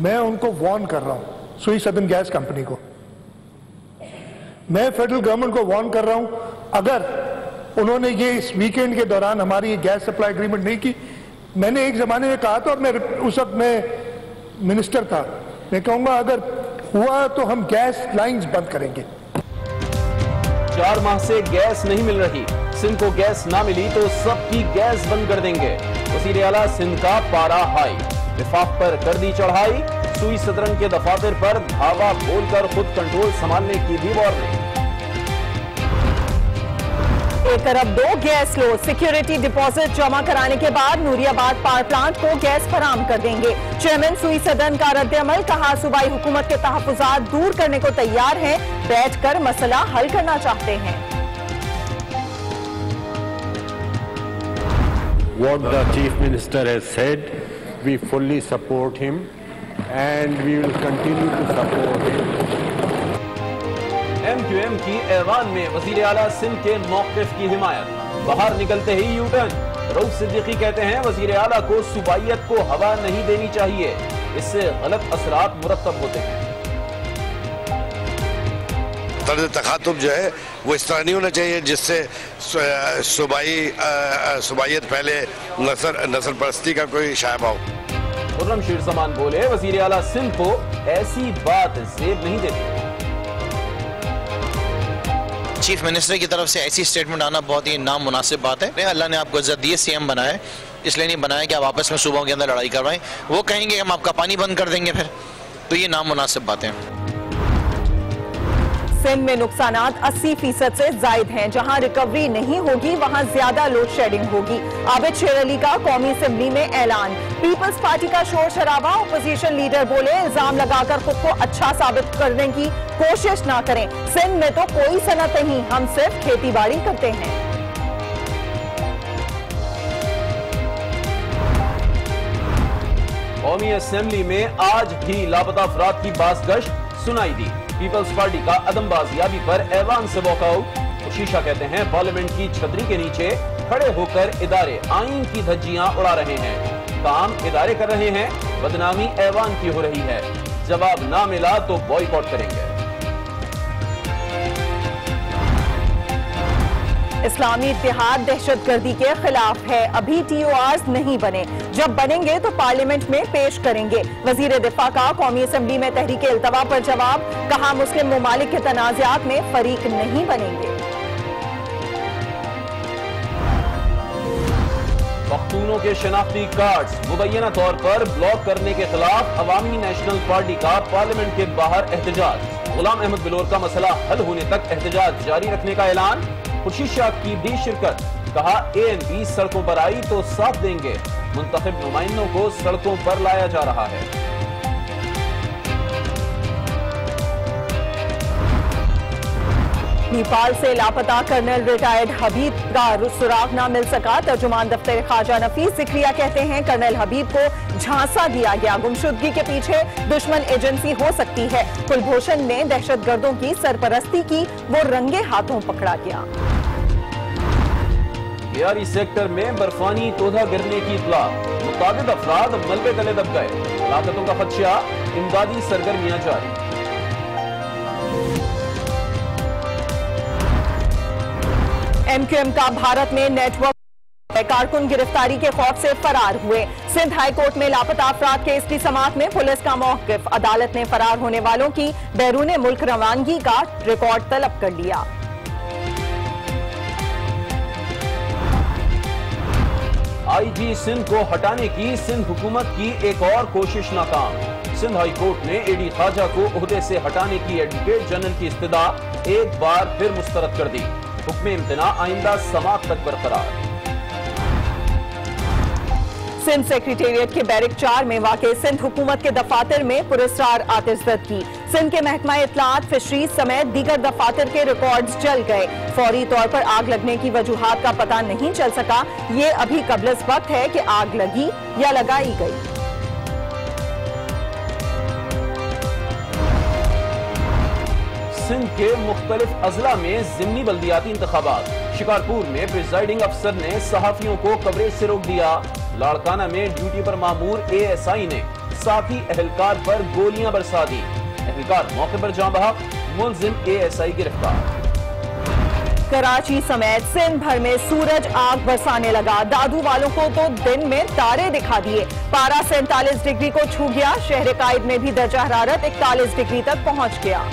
मैं उनको वार्न कर रहा हूं, सुई सदन गैस कंपनी को, मैं फेडरल गवर्नमेंट को वार्न कर रहा हूं, अगर उन्होंने ये इस वीकेंड के दौरान हमारी गैस सप्लाई एग्रीमेंट नहीं की, मैंने एक जमाने में कहा था और मैं उस वक्त मैं मिनिस्टर था, मैं कहूंगा अगर हुआ तो हम गैस लाइंस बंद करेंगे। 4 माह से गैस नहीं मिल रही, सिंध को गैस ना मिली तो सबकी गैस बंद कर देंगे। वज़ीर आला सिंध का पारा हाई, विफाक पर कर दी चढ़ाई, सुई सदरन के दफातर पर धावा बोलकर खुद कंट्रोल संभालने की भी वार्निंग। 1 अरब 2 गैस लोड सिक्योरिटी डिपॉजिट जमा कराने के बाद नूरियाबाद पावर प्लांट को गैस फराहम कर देंगे। चेयरमैन सुई सदन का रद्द-ए-अमल, कहा सूबाई हुकूमत के तहफ़्फ़ुज़ात दूर करने को तैयार हैं, बैठकर मसला हल करना चाहते हैं। What the Chief Minister has said, we fully support him and we will continue to support him. MQM की ऐवान में वज़ीर आला सिंध के मौक़िफ़ की हिमायत, बाहर निकलते ही यू टर्न। रऊफ सिद्दीकी कहते हैं वज़ीर आला को सूबाइयत को हवा नहीं देनी चाहिए, इससे गलत असरात मुरत्तब होते हैं। तर्ज़ तख़ातुब जो है वो इस तरह नहीं होना चाहिए जिससे सूबाइयत पहले नस्ल परस्ती का कोई शायबा हो। खुर्रम शीर समान बोले वज़ीर आला सिंध को ऐसी बात ज़ेब नहीं देती। चीफ मिनिस्टर की तरफ से ऐसी स्टेटमेंट आना बहुत ही नामुनासिब बात है। अल्लाह ने आपको इज्जत दी है, सीएम बनाया है, इसलिए नहीं बनाया कि आप आपस में सूबों के अंदर लड़ाई करवाएं। वो कहेंगे हम आपका पानी बंद कर देंगे फिर, तो ये नामुनासिब बातें। सिंध में नुकसानात 80% से जायद हैं। जहां रिकवरी नहीं होगी वहां ज्यादा लोड शेडिंग होगी। आबिद शेर अली का कौमी असेंबली में ऐलान। पीपल्स पार्टी का शोर शराबा, अपोजिशन लीडर बोले इल्जाम लगाकर खुद को अच्छा साबित करने की कोशिश ना करें। सिंध में तो कोई सनत नहीं, हम सिर्फ खेती बाड़ी करते हैं। कौमी असेंबली में आज भी लापता अफराद की बाज़गश्त सुनाई दी। पीपल्स पार्टी का अदम बाजियाबी पर ऐवान से वॉकआउट। शीशा कहते हैं पार्लियामेंट की छतरी के नीचे खड़े होकर इदारे आईन की धज्जियां उड़ा रहे हैं। काम इदारे कर रहे हैं, बदनामी ऐवान की हो रही है। जवाब ना मिला तो बॉयकॉट करेंगे। इस्लामी इत्तेहाद दहशतगर्दी के खिलाफ है, अभी TORs नहीं बने, जब बनेंगे तो पार्लियामेंट में पेश करेंगे। वजीर दिफा का कौमी असेंबली में तहरीक इल्तवा पर जवाब, कहा मुस्लिम ममालिक के तनाज़ात में फरीक नहीं बनेंगे। पख्तूनों के शनाख्ती कार्ड्स मुबैना तौर पर ब्लॉक करने के खिलाफ अवामी नेशनल पार्टी का पार्लियामेंट के बाहर एहतजाज। गुलाम अहमद बिलोर का मसला हल होने तक एहतजाज जारी रखने का ऐलान। खुर्शीद शाह की भी शिरकत, कहा ANP सड़कों पर आई तो साथ देंगे। मुंतखब नुमाइंदों को सड़कों पर लाया जा रहा है। नेपाल से लापता कर्नल रिटायर्ड हबीब का सुराग न मिल सका। तर्जुमान दफ्तर ख्वाजा नफीस जिक्रिया कहते हैं कर्नल हबीब को झांसा दिया गया, गुमशुदगी के पीछे दुश्मन एजेंसी हो सकती है। कुलभूषण ने दहशतगर्दों की सरपरस्ती की, वो रंगे हाथों पकड़ा गया। यारी सेक्टर में बर्फानी तोधा गिरने की इत्तला, मुताबिद अफराद मलबे तले दब गए। हलाकतों का खदशा, इमदादी सरगर्मियां जारी। MQM का भारत में नेटवर्क, कारकुन गिरफ्तारी के खौफ से फरार हुए। सिंध हाई कोर्ट में लापता अफराद केस की समाअत में पुलिस का मौक़िफ, अदालत ने फरार होने वालों की बैरून मुल्क रवानगी का रिकॉर्ड तलब कर लिया। IG सिंध को हटाने की सिंध हुकूमत की एक और कोशिश नाकाम। सिंध हाई कोर्ट ने AD ख्वाजा को ओहदे से हटाने की एडवोकेट जनरल की इस्तदा एक बार फिर मुस्तरद कर दी। हुक्म इम्तना आइंदा समाअत तक बरकरार। सिंध सेक्रेटेरिएट के बैरिक 4 में वाक़े सिंध हुकूमत के दफातर में पुरस्कार आतिशज़दगी। सिंध के महकमा इत्तलात, फिशरीज समेत दीगर दफातर के रिकॉर्ड्स जल गए। फौरी तौर पर आग लगने की वजूहात का पता नहीं चल सका। ये अभी कबल वक्त है कि आग लगी या लगाई गई। सिंध के मुख्तलिफ अजला में ज़िमनी बल्दियाती इंतखाबात। शिकारपुर में प्रिजाइडिंग अफसर ने सहाफियों को कवरेज से रोक दिया। लाड़काना में ड्यूटी पर मामूर ASI ने साथी एहलकार पर गोलियां बरसा दी। एहलकार मौके पर जान बहा, मुलजिम ASI गिरफ्तार। कराची समेत सिंध भर में सूरज आग बरसाने लगा। दादू वालों को तो दिन में तारे दिखा दिए। पारा 47 डिग्री को छू गया। शहर कायद में भी दर्जा हरारत 41 डिग्री तक पहुंच गया।